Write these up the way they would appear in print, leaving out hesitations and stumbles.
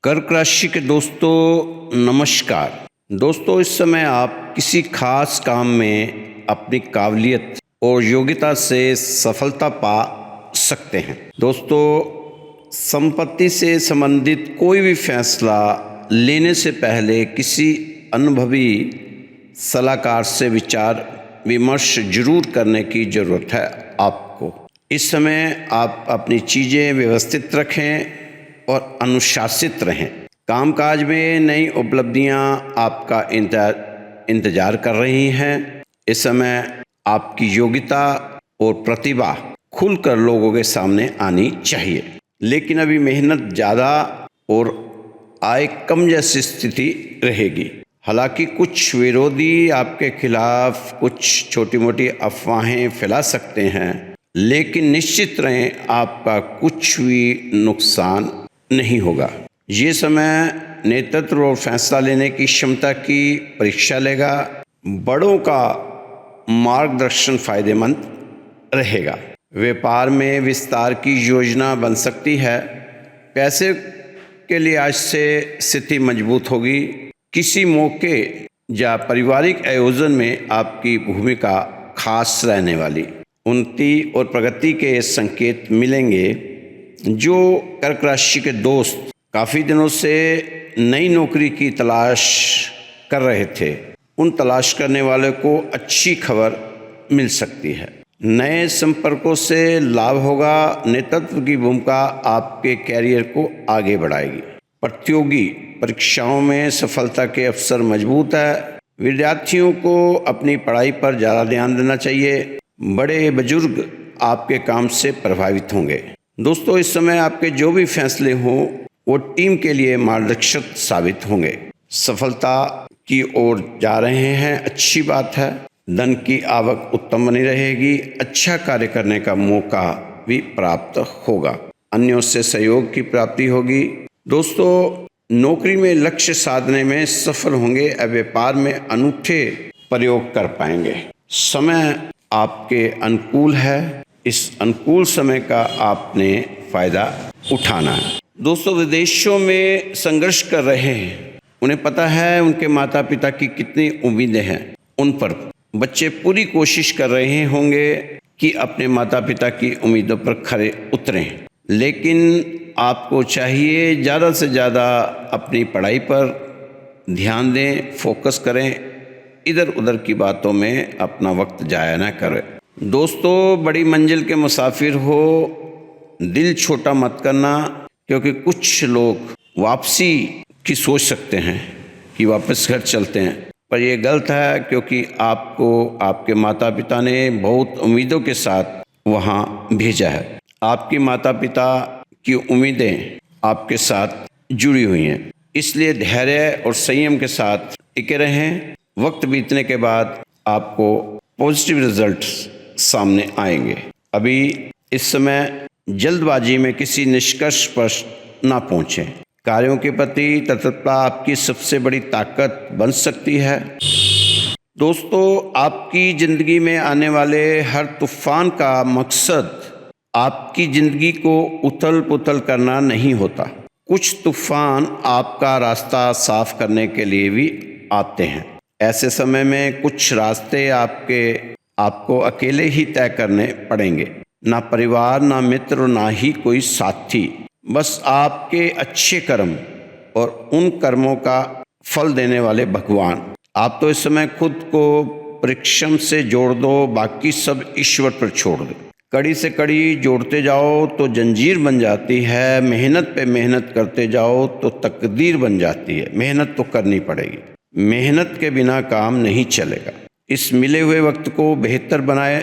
कर्क राशि के दोस्तों नमस्कार। दोस्तों, इस समय आप किसी खास काम में अपनी काबिलियत और योग्यता से सफलता पा सकते हैं। दोस्तों, संपत्ति से संबंधित कोई भी फैसला लेने से पहले किसी अनुभवी सलाहकार से विचार विमर्श जरूर करने की ज़रूरत है आपको। इस समय आप अपनी चीज़ें व्यवस्थित रखें और अनुशासित रहें। कामकाज में नई उपलब्धियां आपका इंतजार कर रही हैं। इस समय आपकी योग्यता और प्रतिभा खुलकर लोगों के सामने आनी चाहिए, लेकिन अभी मेहनत ज़्यादा और आय कम जैसी स्थिति रहेगी। हालांकि कुछ विरोधी आपके खिलाफ कुछ छोटी मोटी अफवाहें फैला सकते हैं, लेकिन निश्चित रहें आपका कुछ भी नुकसान नहीं होगा। ये समय नेतृत्व और फैसला लेने की क्षमता की परीक्षा लेगा। बड़ों का मार्गदर्शन फायदेमंद रहेगा। व्यापार में विस्तार की योजना बन सकती है। पैसे के लिए आज से स्थिति मजबूत होगी। किसी मौके या पारिवारिक आयोजन में आपकी भूमिका खास रहने वाली। उन्नति और प्रगति के संकेत मिलेंगे। जो कर्क राशि के दोस्त काफ़ी दिनों से नई नौकरी की तलाश कर रहे थे, उन तलाश करने वाले को अच्छी खबर मिल सकती है। नए संपर्कों से लाभ होगा। नेतृत्व की भूमिका आपके कैरियर को आगे बढ़ाएगी। प्रतियोगी परीक्षाओं में सफलता के अवसर मजबूत है। विद्यार्थियों को अपनी पढ़ाई पर ज़्यादा ध्यान देना चाहिए। बड़े बुजुर्ग आपके काम से प्रभावित होंगे। दोस्तों, इस समय आपके जो भी फैसले हों वो टीम के लिए मार्गदर्शक साबित होंगे। सफलता की ओर जा रहे हैं, अच्छी बात है। धन की आवक उत्तम बनी रहेगी। अच्छा कार्य करने का मौका भी प्राप्त होगा। अन्यों से सहयोग की प्राप्ति होगी। दोस्तों, नौकरी में लक्ष्य साधने में सफल होंगे। व्यापार में अनूठे प्रयोग कर पाएंगे। समय आपके अनुकूल है। इस अनुकूल समय का आपने फायदा उठाना है। दोस्तों, विदेशों में संघर्ष कर रहे हैं, उन्हें पता है उनके माता पिता की कितनी उम्मीदें हैं उन पर। बच्चे पूरी कोशिश कर रहे होंगे कि अपने माता पिता की उम्मीदों पर खरे उतरें, लेकिन आपको चाहिए ज़्यादा से ज़्यादा अपनी पढ़ाई पर ध्यान दें, फोकस करें। इधर उधर की बातों में अपना वक्त जाया ना करें। दोस्तों, बड़ी मंजिल के मुसाफिर हो, दिल छोटा मत करना, क्योंकि कुछ लोग वापसी की सोच सकते हैं कि वापस घर चलते हैं, पर यह गलत है, क्योंकि आपको आपके माता पिता ने बहुत उम्मीदों के साथ वहाँ भेजा है। आपकी माता पिता की उम्मीदें आपके साथ जुड़ी हुई हैं, इसलिए धैर्य और संयम के साथ टिके रहें। वक्त बीतने के बाद आपको पॉजिटिव रिजल्ट्स सामने आएंगे। अभी इस समय जल्दबाजी में किसी निष्कर्ष पर ना पहुंचें। कार्यों के प्रति तत्परता आपकी सबसे बड़ी ताकत बन सकती है। दोस्तों, आपकी जिंदगी में आने वाले हर तूफान का मकसद आपकी जिंदगी को उथल पुथल करना नहीं होता। कुछ तूफान आपका रास्ता साफ करने के लिए भी आते हैं। ऐसे समय में कुछ रास्ते आपको अकेले ही तय करने पड़ेंगे। ना परिवार, ना मित्र, ना ही कोई साथी। बस आपके अच्छे कर्म और उन कर्मों का फल देने वाले भगवान। आप तो इस समय खुद को परिश्रम से जोड़ दो, बाकी सब ईश्वर पर छोड़ दो। कड़ी से कड़ी जोड़ते जाओ तो जंजीर बन जाती है। मेहनत पे मेहनत करते जाओ तो तकदीर बन जाती है। मेहनत तो करनी पड़ेगी। मेहनत के बिना काम नहीं चलेगा। इस मिले हुए वक्त को बेहतर बनाए।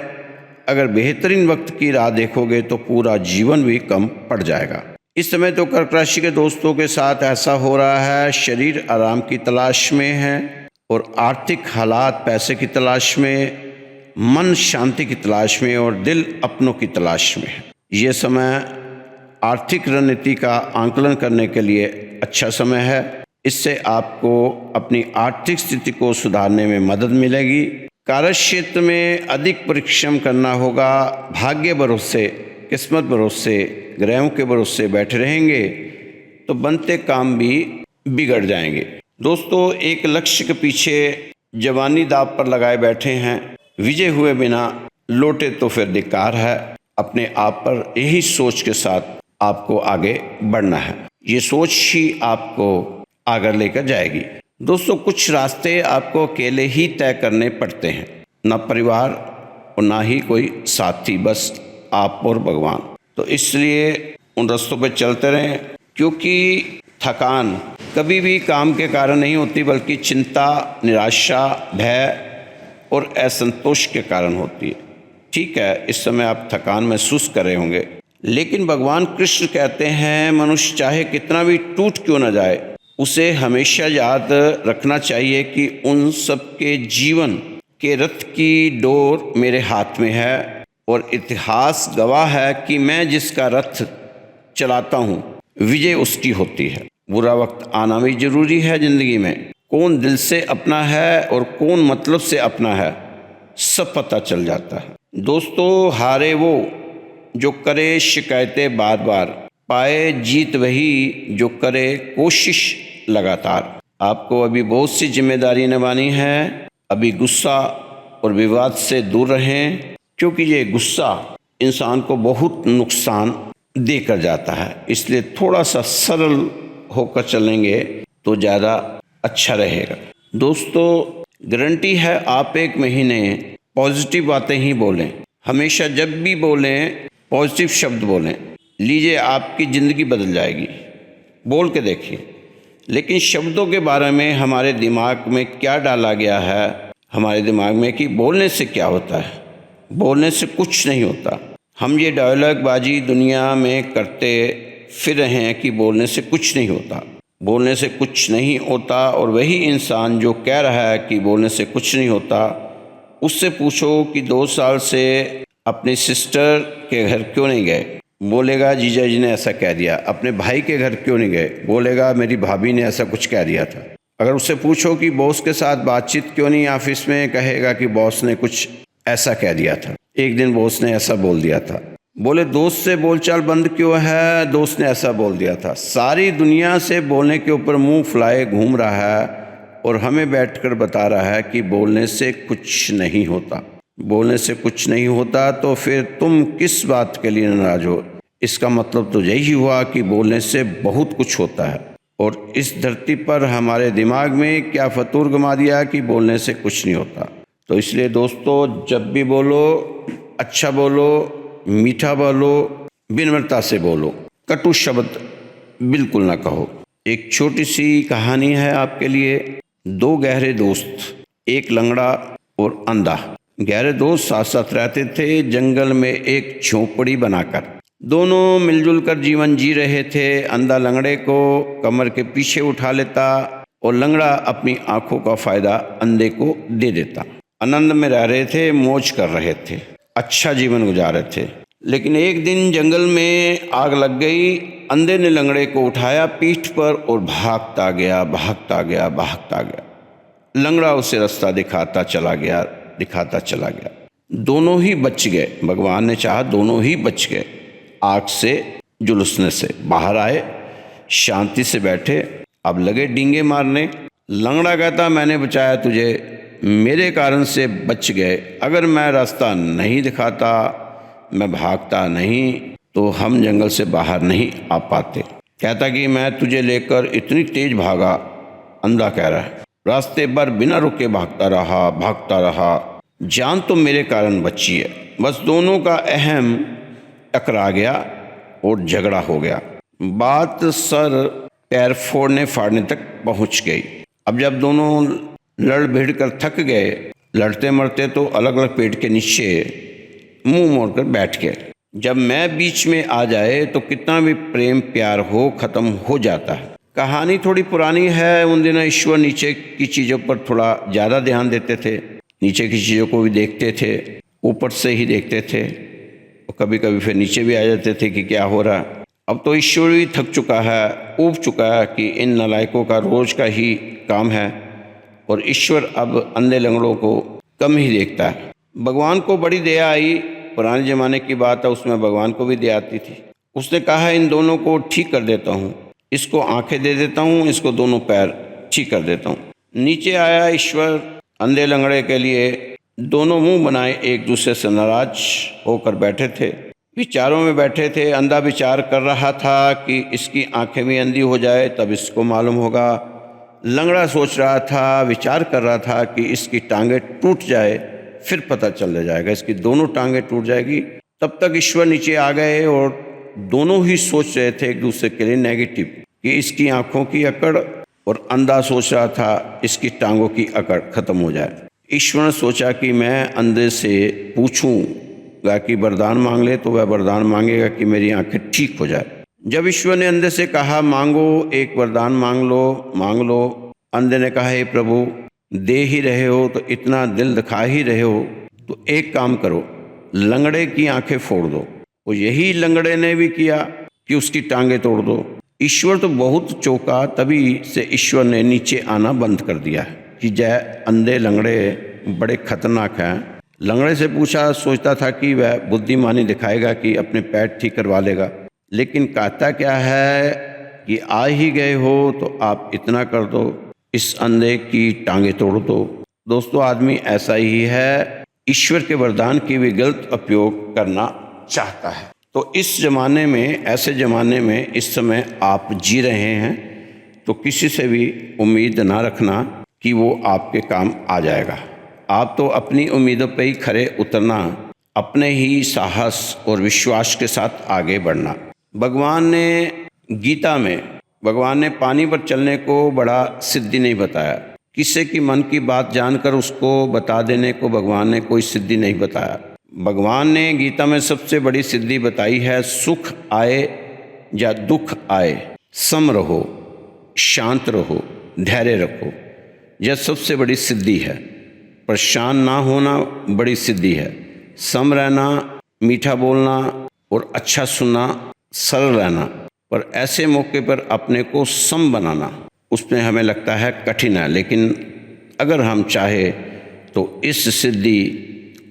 अगर बेहतरीन वक्त की राह देखोगे तो पूरा जीवन भी कम पड़ जाएगा। इस समय तो कर्क राशि के दोस्तों के साथ ऐसा हो रहा है, शरीर आराम की तलाश में है और आर्थिक हालात पैसे की तलाश में, मन शांति की तलाश में और दिल अपनों की तलाश में है। ये समय आर्थिक रणनीति का आंकलन करने के लिए अच्छा समय है। इससे आपको अपनी आर्थिक स्थिति को सुधारने में मदद मिलेगी। कार्यक्षेत्र में अधिक परिश्रम करना होगा। भाग्य भरोसे, किस्मत भरोसे, ग्रहों के भरोसे बैठे रहेंगे तो बनते काम भी बिगड़ जाएंगे। दोस्तों, एक लक्ष्य के पीछे जवानी दांव पर लगाए बैठे हैं, विजय हुए बिना लौटे तो फिर धिक्कार है। अपने आप पर यही सोच के साथ आपको आगे बढ़ना है। ये सोच ही आपको आगे लेकर जाएगी। दोस्तों, कुछ रास्ते आपको अकेले ही तय करने पड़ते हैं, ना परिवार और ना ही कोई साथी, बस आप और भगवान। तो इसलिए उन रास्तों पर चलते रहें, क्योंकि थकान कभी भी काम के कारण नहीं होती, बल्कि चिंता, निराशा, भय और असंतोष के कारण होती है। ठीक है, इस समय आप थकान महसूस कर रहे होंगे, लेकिन भगवान कृष्ण कहते हैं, मनुष्य चाहे कितना भी टूट क्यों न जाए, उसे हमेशा याद रखना चाहिए कि उन सबके जीवन के रथ की डोर मेरे हाथ में है, और इतिहास गवाह है कि मैं जिसका रथ चलाता हूँ, विजय उसकी होती है। बुरा वक्त आना भी जरूरी है जिंदगी में। कौन दिल से अपना है और कौन मतलब से अपना है, सब पता चल जाता है। दोस्तों, हारे वो जो करे शिकायतें बार बार, पाए जीत वही जो करे कोशिश लगातार। आपको अभी बहुत सी जिम्मेदारी निभानी है। अभी गुस्सा और विवाद से दूर रहें, क्योंकि ये गुस्सा इंसान को बहुत नुकसान देकर जाता है। इसलिए थोड़ा सा सरल होकर चलेंगे तो ज़्यादा अच्छा रहेगा। दोस्तों, गारंटी है आप एक महीने पॉजिटिव बातें ही बोलें। हमेशा जब भी बोलें पॉजिटिव शब्द बोलें, लीजिए आपकी ज़िंदगी बदल जाएगी। बोल के देखिए। लेकिन शब्दों के बारे में हमारे दिमाग में क्या डाला गया है, हमारे दिमाग में कि बोलने से क्या होता है, बोलने से कुछ नहीं होता। हम ये डायलॉग बाजी दुनिया में करते फिर रहे हैं कि बोलने से कुछ नहीं होता, बोलने से कुछ नहीं होता। और वही इंसान जो कह रहा है कि बोलने से कुछ नहीं होता, उससे पूछो कि 2 साल से अपनी सिस्टर के घर क्यों नहीं गए, बोलेगा जीजा जी ने ऐसा कह दिया। अपने भाई के घर क्यों नहीं गए, बोलेगा मेरी भाभी ने ऐसा कुछ कह दिया था। अगर उससे पूछो कि बॉस के साथ बातचीत क्यों नहीं ऑफिस में, कहेगा कि बॉस ने कुछ ऐसा कह दिया था, एक दिन बॉस ने ऐसा बोल दिया था। बोले दोस्त से बोलचाल बंद क्यों है, दोस्त ने ऐसा बोल दिया था। सारी दुनिया से बोलने के ऊपर मुंह फुलाए घूम रहा है और हमें बैठकर बता रहा है कि बोलने से कुछ नहीं होता। बोलने से कुछ नहीं होता तो फिर तुम किस बात के लिए नाराज हो? इसका मतलब तो यही हुआ कि बोलने से बहुत कुछ होता है, और इस धरती पर हमारे दिमाग में क्या फतूर गमा दिया कि बोलने से कुछ नहीं होता। तो इसलिए दोस्तों, जब भी बोलो अच्छा बोलो, मीठा बोलो, विनम्रता से बोलो, कटु शब्द बिल्कुल ना कहो। एक छोटी सी कहानी है आपके लिए। 2 गहरे दोस्त, एक लंगड़ा और अंधा। गहरे दोस्त साथ साथ रहते थे जंगल में एक झोपड़ी बनाकर। दोनों मिलजुल कर जीवन जी रहे थे। अंधा लंगड़े को कमर के पीछे उठा लेता और लंगड़ा अपनी आंखों का फायदा अंधे को दे देता। आनंद में रह रहे थे, मौज कर रहे थे, अच्छा जीवन गुजार रहे थे। लेकिन एक दिन जंगल में आग लग गई। अंधे ने लंगड़े को उठाया पीठ पर और भागता गया, भागता गया, भागता गया। लंगड़ा उसे रास्ता दिखाता चला गया, दिखाता चला गया। दोनों ही बच गए। भगवान ने चाहा दोनों ही बच गए। आग से जुलूसने से बाहर आए, शांति से बैठे। अब लगे डींगे मारने। लंगड़ा कहता मैंने बचाया तुझे, मेरे कारण से बच गए। अगर मैं रास्ता नहीं दिखाता, मैं भागता नहीं, तो हम जंगल से बाहर नहीं आ पाते। कहता कि मैं तुझे लेकर इतनी तेज भागा। अंधा कह रहा है रास्ते पर बिना रुके भागता रहा, भागता रहा, जान तो मेरे कारण बची है। बस दोनों का अहम टकरा गया और झगड़ा हो गया। बात सर पैर फोड़ने फाड़ने तक पहुंच गई। अब जब दोनों लड़ भिड़ कर थक गए, लड़ते मरते तो अलग अलग पेड़ के नीचे मुंह मोड़कर बैठ गए। जब मैं बीच में आ जाए तो कितना भी प्रेम प्यार हो, खत्म हो जाता है। कहानी थोड़ी पुरानी है। उन दिनों ईश्वर नीचे की चीज़ों पर थोड़ा ज़्यादा ध्यान देते थे। नीचे की चीज़ों को भी देखते थे, ऊपर से ही देखते थे, और कभी कभी फिर नीचे भी आ जाते थे कि क्या हो रहा। अब तो ईश्वर भी थक चुका है, ऊब चुका है कि इन नालायकों का रोज का ही काम है, और ईश्वर अब अंधे लंगड़ों को कम ही देखता है। भगवान को बड़ी दया आई। पुराने ज़माने की बात है, उसमें भगवान को भी दया आती थी। उसने कहा इन दोनों को ठीक कर देता हूँ। इसको आंखें दे देता हूँ, इसको दोनों पैर ठीक कर देता हूँ। नीचे आया ईश्वर अंधे लंगड़े के लिए, दोनों मुंह बनाए एक दूसरे से नाराज होकर बैठे थे, विचारों में बैठे थे। अंधा विचार कर रहा था कि इसकी आंखें भी अंधी हो जाए तब इसको मालूम होगा। लंगड़ा सोच रहा था, विचार कर रहा था कि इसकी टांगें टूट जाए फिर पता चल जाएगा, इसकी दोनों टांगें टूट जाएगी। तब तक ईश्वर नीचे आ गए और दोनों ही सोच रहे थे एक दूसरे के लिए नेगेटिव, कि इसकी आंखों की अकड़, और अंधा सोच रहा था इसकी टांगों की अकड़ खत्म हो जाए। ईश्वर ने सोचा कि मैं अंधे से पूछूंगा कि वरदान मांग ले, तो वह वरदान मांगेगा कि मेरी आंखें ठीक हो जाए। जब ईश्वर ने अंधे से कहा मांगो, एक वरदान मांग लो। अंधे ने कहा हे प्रभु, दे ही रहे हो तो इतना दिल दिखा ही रहे हो, तो एक काम करो, लंगड़े की आंखें फोड़ दो। और यही लंगड़े ने भी किया कि उसकी टांगें तोड़ दो। ईश्वर तो बहुत चौंका, तभी से ईश्वर ने नीचे आना बंद कर दिया कि जय अंधे लंगड़े बड़े खतरनाक हैं। लंगड़े से पूछा, सोचता था कि वह बुद्धिमानी दिखाएगा कि अपने पैर ठीक करवा लेगा, लेकिन कहता क्या है कि आ ही गए हो तो आप इतना कर दो, इस अंधे की टांगें तोड़ दो। दोस्तों, आदमी ऐसा ही है, ईश्वर के वरदान की भी गलत उपयोग करना चाहता है। तो इस ज़माने में, ऐसे ज़माने में इस समय आप जी रहे हैं, तो किसी से भी उम्मीद ना रखना कि वो आपके काम आ जाएगा। आप तो अपनी उम्मीदों पे ही खरे उतरना, अपने ही साहस और विश्वास के साथ आगे बढ़ना। भगवान ने पानी पर चलने को बड़ा सिद्धि नहीं बताया। किसी की मन की बात जानकर उसको बता देने को भगवान ने कोई सिद्धि नहीं बताया। भगवान ने गीता में सबसे बड़ी सिद्धि बताई है, सुख आए या दुख आए, सम रहो, शांत रहो, धैर्य रखो। यह सबसे बड़ी सिद्धि है। परेशान ना होना बड़ी सिद्धि है। सम रहना, मीठा बोलना और अच्छा सुनना, सरल रहना, पर ऐसे मौके पर अपने को सम बनाना, उसमें हमें लगता है कठिन है, लेकिन अगर हम चाहे तो इस सिद्धि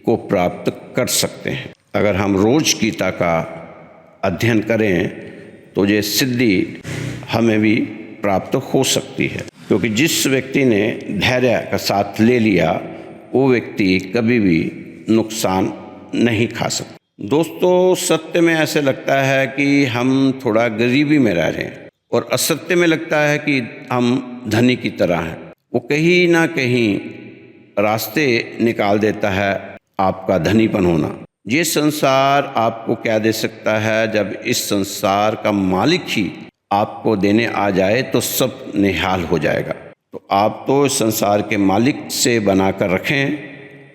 को प्राप्त कर सकते हैं। अगर हम रोज गीता का अध्ययन करें तो ये सिद्धि हमें भी प्राप्त हो सकती है, क्योंकि जिस व्यक्ति ने धैर्य का साथ ले लिया वो व्यक्ति कभी भी नुकसान नहीं खा सकता। दोस्तों, सत्य में ऐसे लगता है कि हम थोड़ा गरीबी में रह रहे हैं, और असत्य में लगता है कि हम धनी की तरह हैं। वो कहीं ना कहीं रास्ते निकाल देता है आपका धनीपन होना। ये संसार आपको क्या दे सकता है? जब इस संसार का मालिक ही आपको देने आ जाए तो सब निहाल हो जाएगा। तो आप तो इस संसार के मालिक से बनाकर रखें,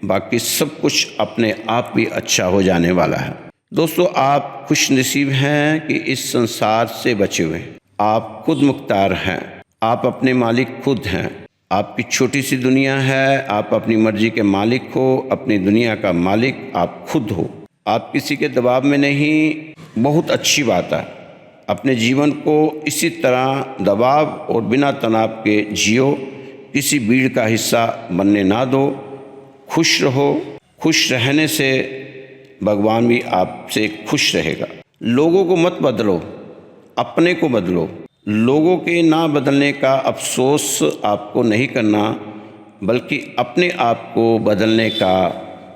बाकी सब कुछ अपने आप भी अच्छा हो जाने वाला है। दोस्तों, आप खुशनसीब हैं कि इस संसार से बचे हुए हैं। आप खुद मुख्तार हैं, आप अपने मालिक खुद हैं। आपकी छोटी सी दुनिया है, आप अपनी मर्जी के मालिक हो, अपनी दुनिया का मालिक आप खुद हो। आप किसी के दबाव में नहीं, बहुत अच्छी बात है। अपने जीवन को इसी तरह दबाव और बिना तनाव के जियो, किसी भीड़ का हिस्सा बनने ना दो। खुश रहो, खुश रहने से भगवान भी आपसे खुश रहेगा। लोगों को मत बदलो, अपने को बदलो। लोगों के ना बदलने का अफसोस आपको नहीं करना, बल्कि अपने आप को बदलने का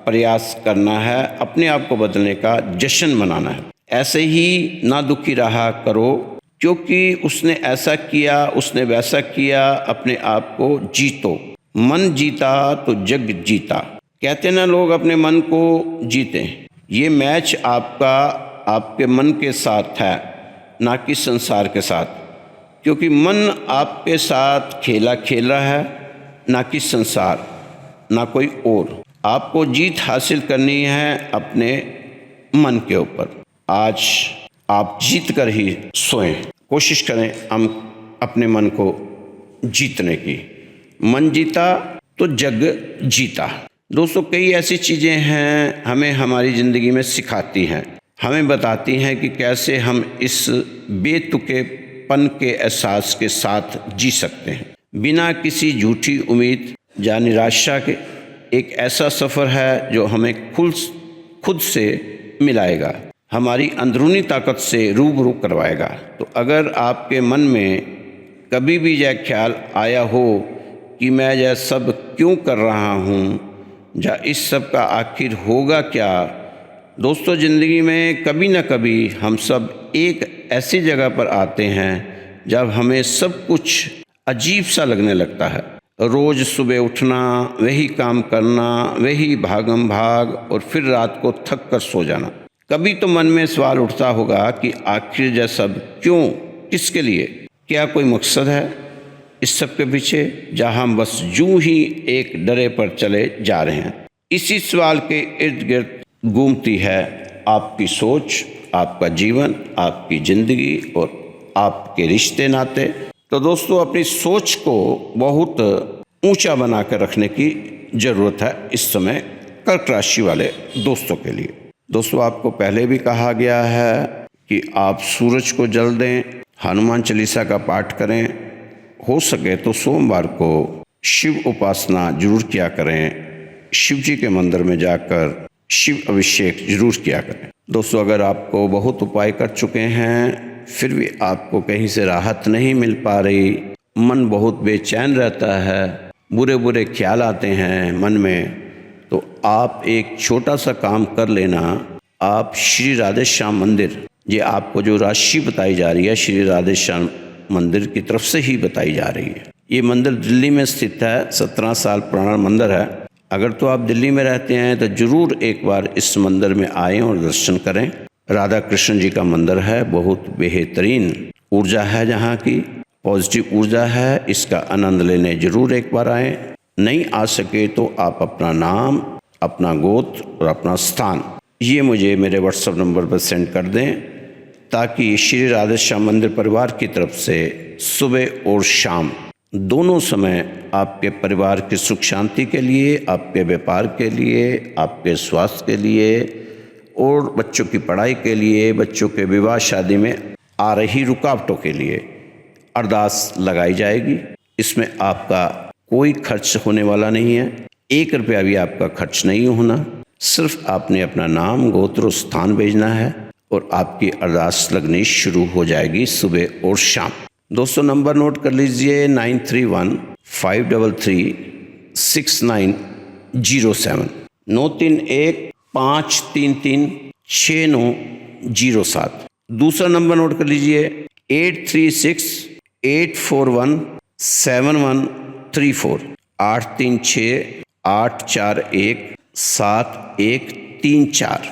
प्रयास करना है, अपने आप को बदलने का जश्न मनाना है। ऐसे ही ना दुखी रहा करो, क्योंकि उसने ऐसा किया, उसने वैसा किया। अपने आप को जीतो। मन जीता तो जग जीता, कहते ना लोग, अपने मन को जीते। ये मैच आपका आपके मन के साथ है, ना कि संसार के साथ, क्योंकि मन आपके साथ खेला खेल रहा है, ना कि संसार, ना कोई और। आपको जीत हासिल करनी है अपने मन के ऊपर। आज आप जीत कर ही सोएं। कोशिश करें हम अपने मन को जीतने की। मन जीता तो जग जीता। दोस्तों, कई ऐसी चीज़ें हैं हमें हमारी ज़िंदगी में सिखाती हैं, हमें बताती हैं कि कैसे हम इस बेतुकेपन के एहसास के साथ जी सकते हैं, बिना किसी झूठी उम्मीद या निराशा के। एक ऐसा सफ़र है जो हमें खुद से मिलाएगा। हमारी अंदरूनी ताकत से रूबरू करवाएगा। तो अगर आपके मन में कभी भी यह ख्याल आया हो कि मैं यह सब क्यों कर रहा हूँ, या इस सब का आखिर होगा क्या। दोस्तों, ज़िंदगी में कभी न कभी हम सब एक ऐसी जगह पर आते हैं जब हमें सब कुछ अजीब सा लगने लगता है। रोज़ सुबह उठना, वही काम करना, वही भागम भाग, और फिर रात को थक कर सो जाना। कभी तो मन में सवाल उठता होगा कि आखिर यह सब क्यों, किसके लिए, क्या कोई मकसद है इस सब के पीछे, जहाँ हम बस यूं ही एक डरे पर चले जा रहे हैं। इसी सवाल के इर्द गिर्द घूमती है आपकी सोच, आपका जीवन, आपकी ज़िंदगी और आपके रिश्ते नाते। तो दोस्तों, अपनी सोच को बहुत ऊंचा बना कर रखने की ज़रूरत है इस समय कर्क राशि वाले दोस्तों के लिए। दोस्तों, आपको पहले भी कहा गया है कि आप सूरज को जल दें, हनुमान चालीसा का पाठ करें, हो सके तो सोमवार को शिव उपासना जरूर किया करें, शिव जी के मंदिर में जाकर शिव अभिषेक जरूर किया करें। दोस्तों, अगर आपको बहुत उपाय कर चुके हैं फिर भी आपको कहीं से राहत नहीं मिल पा रही, मन बहुत बेचैन रहता है, बुरे बुरे ख्याल आते हैं मन में, तो आप एक छोटा सा काम कर लेना। आप श्री राधे श्याम मंदिर, ये आपको जो राशि बताई जा रही है श्री राधे श्याम मंदिर की तरफ से ही बताई जा रही है। ये मंदिर दिल्ली में स्थित है, 17 साल पुराना मंदिर है। अगर तो आप दिल्ली में रहते हैं तो ज़रूर एक बार इस मंदिर में आएँ और दर्शन करें। राधा कृष्ण जी का मंदिर है, बहुत बेहतरीन ऊर्जा है, जहाँ की पॉजिटिव ऊर्जा है, इसका आनंद लेने ज़रूर एक बार आएँ। नहीं आ सके तो आप अपना नाम, अपना गोत्र और अपना स्थान ये मुझे मेरे व्हाट्सएप नंबर पर सेंड कर दें, ताकि श्री राधे श्याम मंदिर परिवार की तरफ से सुबह और शाम दोनों समय आपके परिवार की सुख शांति के लिए, आपके व्यापार के लिए, आपके स्वास्थ्य के लिए और बच्चों की पढ़ाई के लिए, बच्चों के विवाह शादी में आ रही रुकावटों के लिए अरदास लगाई जाएगी। इसमें आपका कोई खर्च होने वाला नहीं है, 1 रुपया भी आपका खर्च नहीं होना। सिर्फ आपने अपना नाम, गोत्र और स्थान भेजना है और आपकी अरदास लगनी शुरू हो जाएगी सुबह और शाम। दोस्तों, नंबर नोट कर लीजिए 9315336907 9315336907। दूसरा नंबर नोट कर लीजिए 8368417134 8368417134।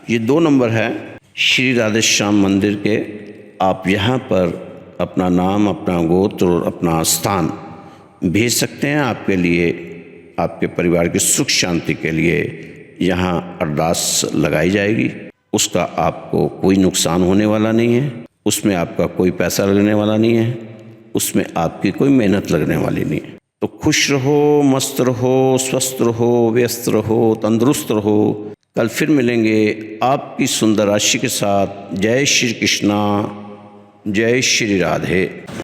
ये 2 नंबर है श्री राधे श्याम मंदिर के। आप यहाँ पर अपना नाम, अपना गोत्र और अपना स्थान भेज सकते हैं। आपके लिए, आपके परिवार की सुख शांति के लिए यहाँ अरदास लगाई जाएगी। उसका आपको कोई नुकसान होने वाला नहीं है, उसमें आपका कोई पैसा लगने वाला नहीं है, उसमें आपकी कोई मेहनत लगने वाली नहीं है। तो खुश रहो, मस्त रहो, स्वस्थ रहो, व्यस्त रहो, तंदुरुस्त रहो। कल फिर मिलेंगे आपकी सुंदर राशि के साथ। जय श्री कृष्णा, जय श्री राधे।